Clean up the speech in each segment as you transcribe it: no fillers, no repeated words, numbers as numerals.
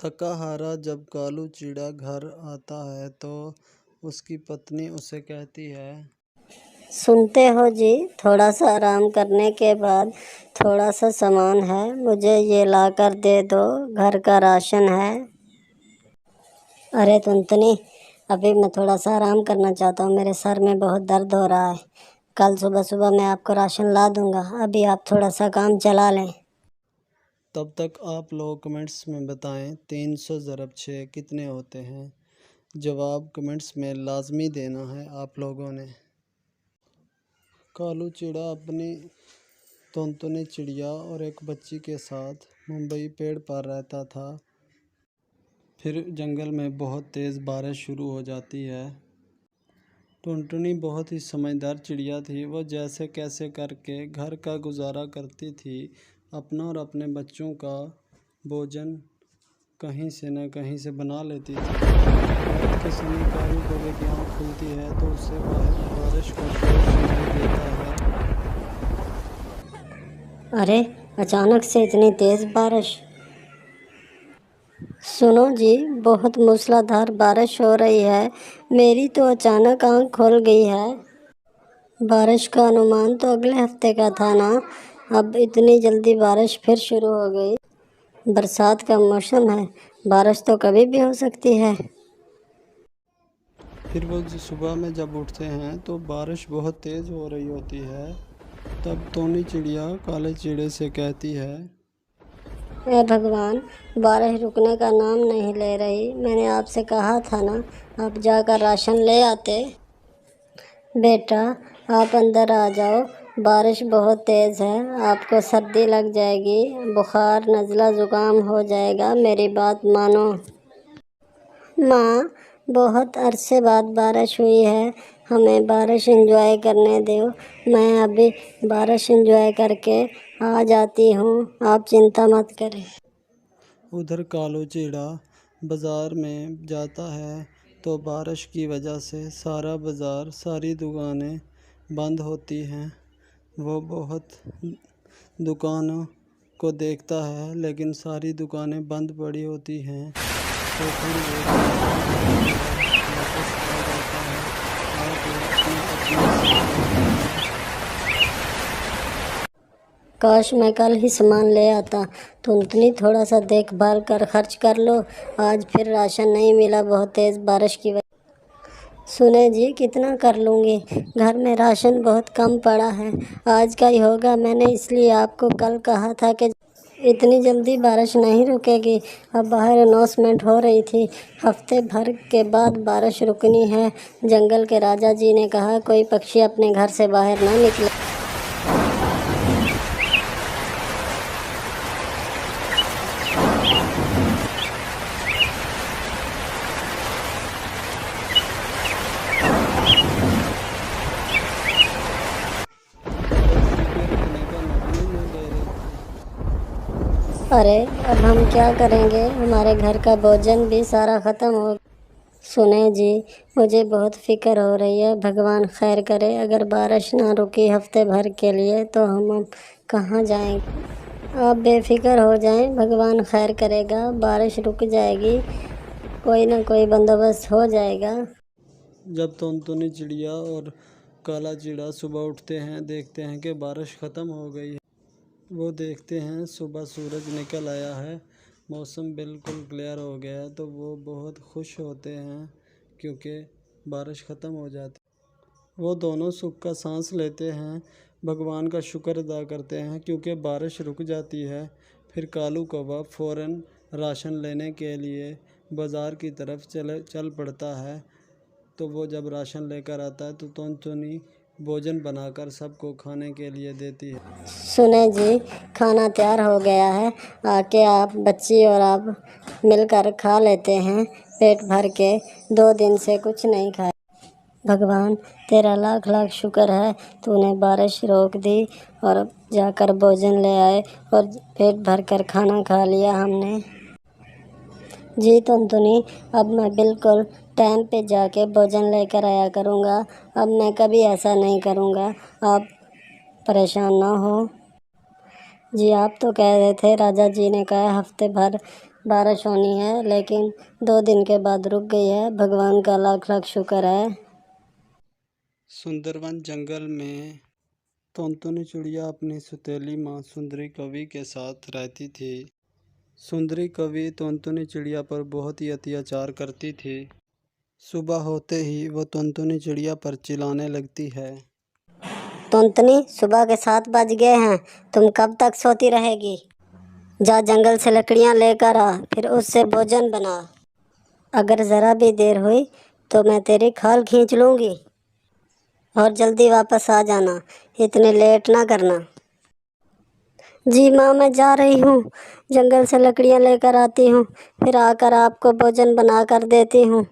थका हारा जब कालू चिड़ा घर आता है तो उसकी पत्नी उसे कहती है, सुनते हो जी, थोड़ा सा आराम करने के बाद थोड़ा सा सामान है, मुझे ये लाकर दे दो, घर का राशन है। अरे तुंतनी, अभी मैं थोड़ा सा आराम करना चाहता हूँ, मेरे सर में बहुत दर्द हो रहा है। कल सुबह सुबह मैं आपको राशन ला दूँगा, अभी आप थोड़ा सा काम चला लें। तब तक आप लोग कमेंट्स में बताएं 300 ज़रब 6 कितने होते हैं। जवाब कमेंट्स में लाजमी देना है आप लोगों ने। कालू चिड़ा अपनी तुनतुनी चिड़िया और एक बच्ची के साथ मुंबई पेड़ पर रहता था। फिर जंगल में बहुत तेज़ बारिश शुरू हो जाती है। टुनटुनी बहुत ही समझदार चिड़िया थी। वो जैसे कैसे करके घर का गुजारा करती थी। अपना और अपने बच्चों का भोजन कहीं से न कहीं से बना लेती थी। रात के समय कालू कौवे की आँख खुलती है तो उसे बारिश का शोर सुनाई देता है। अरे अचानक से इतनी तेज़ बारिश! सुनो जी, बहुत मूसलाधार बारिश हो रही है। मेरी तो अचानक आँख खुल गई है। बारिश का अनुमान तो अगले हफ्ते का था ना, अब इतनी जल्दी बारिश फिर शुरू हो गई। बरसात का मौसम है, बारिश तो कभी भी हो सकती है। फिर वो सुबह में जब उठते हैं तो बारिश बहुत तेज़ हो रही होती है। तब टोनी चिड़िया काले चिड़े से कहती है, हे भगवान, बारिश रुकने का नाम नहीं ले रही। मैंने आपसे कहा था ना, आप जाकर राशन ले आते। बेटा, आप अंदर आ जाओ, बारिश बहुत तेज़ है, आपको सर्दी लग जाएगी, बुखार नज़ला ज़ुकाम हो जाएगा, मेरी बात मानो। माँ, बहुत अरसे बाद बारिश हुई है, हमें बारिश एंजॉय करने दो। मैं अभी बारिश एंजॉय करके आ जाती हूँ, आप चिंता मत करें। उधर कालू चिड़ा बाज़ार में जाता है तो बारिश की वजह से सारा बाज़ार सारी दुकानें बंद होती हैं। वो बहुत दुकानों को देखता है लेकिन सारी दुकानें बंद पड़ी होती हैं। तो फिर वो वापस आ जाता है। आप अपनी पत्नी से कहता है, काश मैं कल ही सामान ले आता। तुंतनी, थोड़ा सा देखभाल कर खर्च कर लो, आज फिर राशन नहीं मिला बहुत तेज़ बारिश की वजह। सुने जी, कितना कर लूँगी, घर में राशन बहुत कम पड़ा है, आज का ही होगा। मैंने इसलिए आपको कल कहा था कि इतनी जल्दी बारिश नहीं रुकेगी। अब बाहर अनाउंसमेंट हो रही थी, हफ्ते भर के बाद बारिश रुकनी है। जंगल के राजा जी ने कहा कोई पक्षी अपने घर से बाहर ना निकले। बारिश रुके रुकने का नाम ही नहीं ले रही थी। अरे अब हम क्या करेंगे, हमारे घर का भोजन भी सारा ख़त्म हो। सुने जी, मुझे बहुत फ़िक्र हो रही है, भगवान खैर करे। अगर बारिश ना रुकी हफ्ते भर के लिए तो हम अब कहाँ जाएंगे। आप बेफिक्र हो जाएं, भगवान खैर करेगा, बारिश रुक जाएगी, कोई ना कोई बंदोबस्त हो जाएगा। जब टुनटुनी चिड़िया और काला चिड़ा सुबह उठते हैं, देखते हैं कि बारिश ख़त्म हो गई है। वो देखते हैं सुबह सूरज निकल आया है, मौसम बिल्कुल क्लियर हो गया है। तो वो बहुत खुश होते हैं क्योंकि बारिश ख़त्म हो जाती है। वो दोनों सुख का सांस लेते हैं, भगवान का शुक्र अदा करते हैं क्योंकि बारिश रुक जाती है। फिर कालू कौवा फ़ौरन राशन लेने के लिए बाज़ार की तरफ चल पड़ता है। तो वो जब राशन लेकर आता है तो टुनटुनी भोजन बनाकर सबको खाने के लिए देती है। सुने जी, खाना तैयार हो गया है, आके आप बच्ची और आप मिलकर खा लेते हैं पेट भर के। 2 दिन से कुछ नहीं खाया। भगवान, तेरा लाख लाख शुक्र है, तूने बारिश रोक दी और अब जाकर भोजन ले आए और पेट भर कर खाना खा लिया हमने। जी टुनटुनी, अब मैं बिल्कुल टाइम पे जाके भोजन लेकर आया करूँगा। अब मैं कभी ऐसा नहीं करूँगा, आप परेशान ना हो। जी, आप तो कह रहे थे, राजा जी ने कहा हफ्ते भर बारिश होनी है, लेकिन 2 दिन के बाद रुक गई है। भगवान का लाख लाख शुक्र है। सुंदरवन जंगल में टुनटुनी चिड़िया अपनी सौतेली माँ सुंदरी कवि के साथ रहती थी। सुंदरी कवि टुनटुनी चिड़िया पर बहुत ही अत्याचार करती थी। सुबह होते ही वो टुनटुनी चिड़िया पर चिल्लाने लगती है। टुनटुनी, सुबह के 7 बज गए हैं, तुम कब तक सोती रहेगी? जा जंगल से लकड़ियां लेकर आ, फिर उससे भोजन बना। अगर ज़रा भी देर हुई तो मैं तेरी खाल खींच लूँगी। और जल्दी वापस आ जाना, इतने लेट ना करना। जी माँ, मैं जा रही हूँ, जंगल से लकड़ियाँ लेकर आती हूँ, फिर आकर आपको भोजन बना कर देती हूँ।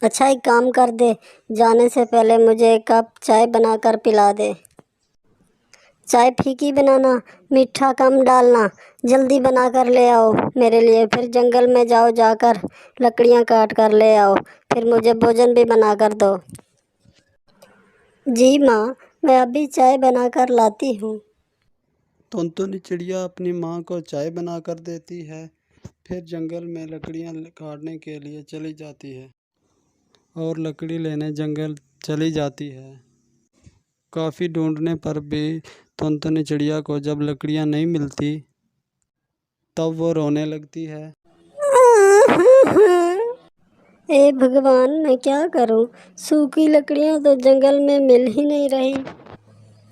अच्छा, एक काम कर दे, जाने से पहले मुझे एक कप चाय बनाकर पिला दे। चाय फीकी बनाना, मीठा कम डालना। जल्दी बना कर ले आओ मेरे लिए, फिर जंगल में जाओ, जाकर लकड़ियाँ काट कर ले आओ, फिर मुझे भोजन भी बना कर दो। जी माँ, मैं अभी चाय बना कर लाती हूँ। टुनटुनी चिड़िया अपनी माँ को चाय बनाकर देती है, फिर जंगल में लकड़ियाँ काटने के लिए चली जाती है और लकड़ी लेने जंगल चली जाती है। काफ़ी ढूंढने पर भी टुनटुनी चिड़िया को जब लकड़ियाँ नहीं मिलती तब वो रोने लगती है। हे भगवान, मैं क्या करूं? सूखी लकड़ियां तो जंगल में मिल ही नहीं रही।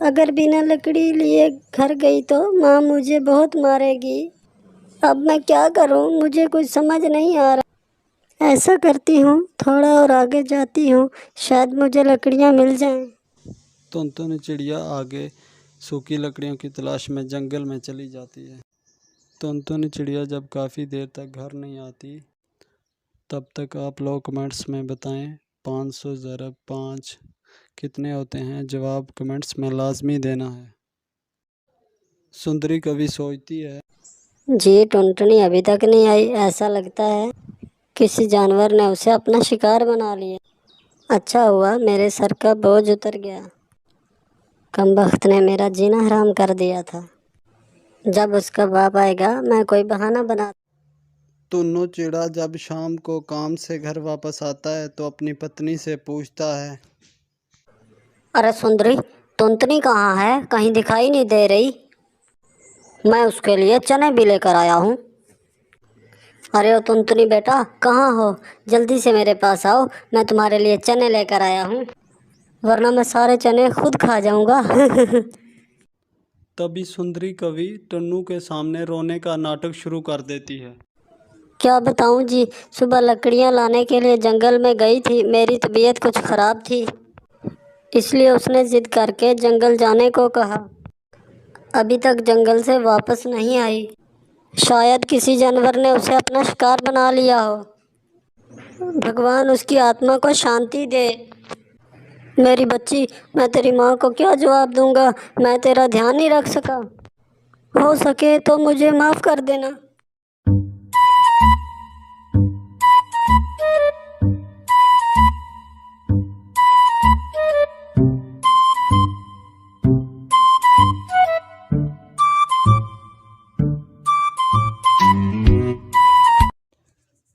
अगर बिना लकड़ी लिए घर गई तो माँ मुझे बहुत मारेगी। अब मैं क्या करूं? मुझे कुछ समझ नहीं आ रहा। ऐसा करती हूँ, थोड़ा और आगे जाती हूँ, शायद मुझे लकड़ियाँ मिल जाएं। टुनटुनी चिड़िया आगे सूखी लकड़ियों की तलाश में जंगल में चली जाती है। टुनटुनी चिड़िया जब काफ़ी देर तक घर नहीं आती तब तक आप लोग कमेंट्स में बताएं 500 ज़रब 5 कितने होते हैं। जवाब कमेंट्स में लाजमी देना है। सुंदरी कवि सोचती है। जी, टुनटुनी अभी तक नहीं आई। ऐसा लगता है किसी जानवर ने उसे अपना शिकार बना लिया। अच्छा हुआ मेरे सर का बोझ उतर गया। कमबख्त ने मेरा जीना हराम कर दिया था। जब उसका बाप आएगा मैं कोई बहाना बना। टुन्नू चिड़ा जब शाम को काम से घर वापस आता है तो अपनी पत्नी से पूछता है। अरे सुंदरी, टुनटुनी कहाँ है? कहीं दिखाई नहीं दे रही। मैं उसके लिए चने भी लेकर आया हूँ। अरे ओ टुनटुनी बेटा, कहाँ हो? जल्दी से मेरे पास आओ, मैं तुम्हारे लिए चने लेकर आया हूँ, वरना मैं सारे चने खुद खा जाऊँगा। तभी सुंदरी कवि टन्नू के सामने रोने का नाटक शुरू कर देती है। क्या बताऊँ जी, सुबह लकड़ियाँ लाने के लिए जंगल में गई थी। मेरी तबीयत कुछ ख़राब थी, इसलिए उसने ज़िद करके जंगल जाने को कहा। अभी तक जंगल से वापस नहीं आई। शायद किसी जानवर ने उसे अपना शिकार बना लिया हो। भगवान उसकी आत्मा को शांति दे। मेरी बच्ची, मैं तेरी माँ को क्या जवाब दूंगा? मैं तेरा ध्यान नहीं रख सका। हो सके तो मुझे माफ़ कर देना।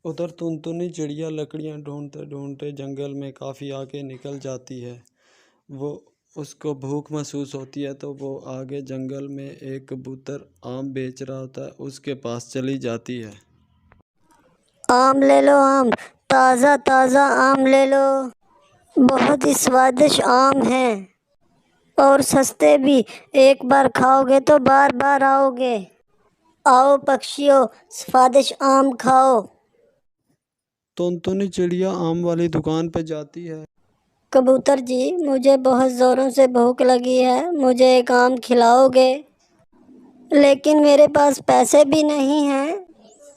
उधर टुनटुनी चिड़िया लकड़ियाँ ढूंढते ढूंढते जंगल में काफ़ी आगे निकल जाती है। वो उसको भूख महसूस होती है तो वो आगे जंगल में एक कबूतर आम बेच रहा होता है, उसके पास चली जाती है। आम ले लो, आम, ताज़ा ताज़ा आम ले लो। बहुत ही स्वादिष्ट आम है और सस्ते भी। एक बार खाओगे तो बार बार आओगे। आओ पक्षियों, स्वादिष्ट आम खाओ। टुनटुनी चिड़िया आम वाली दुकान पर जाती है। कबूतर जी, मुझे बहुत ज़ोरों से भूख लगी है, मुझे एक आम खिलाओगे? लेकिन मेरे पास पैसे भी नहीं हैं।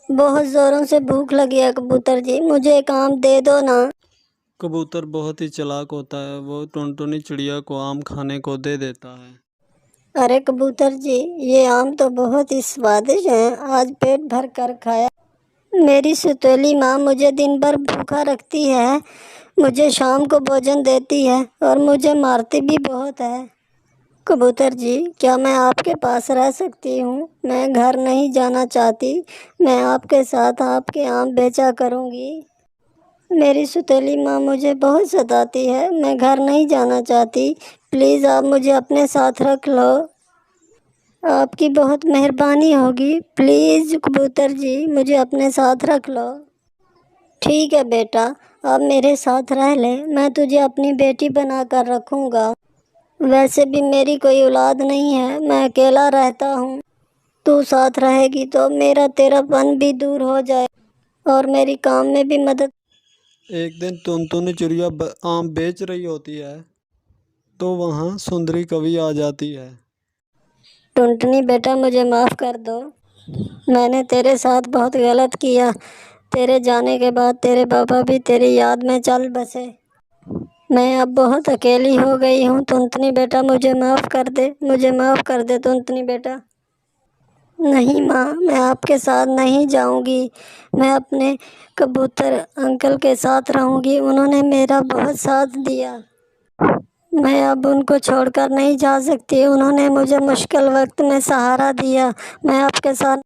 बहुत ज़ोरों से भूख लगी है कबूतर जी, मुझे एक आम दे दो ना। कबूतर बहुत ही चालाक होता है, वो टुनटुनी चिड़िया को आम खाने को दे देता है। अरे कबूतर जी, ये आम तो बहुत ही स्वादिष्ट हैं, आज पेट भर कर खाया। मेरी सौतेली माँ मुझे दिन भर भूखा रखती है, मुझे शाम को भोजन देती है और मुझे मारती भी बहुत है। कबूतर जी, क्या मैं आपके पास रह सकती हूँ? मैं घर नहीं जाना चाहती। मैं आपके साथ आपके आम बेचा करूँगी। मेरी सुतीली माँ मुझे बहुत सताती है। मैं घर नहीं जाना चाहती। प्लीज़ आप मुझे अपने साथ रख लो। आपकी बहुत मेहरबानी होगी। प्लीज़ कबूतर जी, मुझे अपने साथ रख लो। ठीक है बेटा, अब मेरे साथ रह ले। मैं तुझे अपनी बेटी बना कर रखूँगा। वैसे भी मेरी कोई औलाद नहीं है, मैं अकेला रहता हूँ। तू साथ रहेगी तो मेरा तेरापन भी दूर हो जाए और मेरी काम में भी मदद। एक दिन टुनटुनी चिड़िया आम बेच रही होती है तो वहाँ सुंदरी कवि आ जाती है। टुनटुनी बेटा, मुझे माफ़ कर दो। मैंने तेरे साथ बहुत गलत किया। तेरे जाने के बाद तेरे पापा भी तेरी याद में चल बसे। मैं अब बहुत अकेली हो गई हूँ। टुनटुनी बेटा, मुझे माफ़ कर दे। मुझे माफ़ कर दे टुनटुनी बेटा। नहीं माँ, मैं आपके साथ नहीं जाऊँगी। मैं अपने कबूतर अंकल के साथ रहूँगी। उन्होंने मेरा बहुत साथ दिया। मैं अब उनको छोड़कर नहीं जा सकती। उन्होंने मुझे मुश्किल वक्त में सहारा दिया। मैं आपके साथ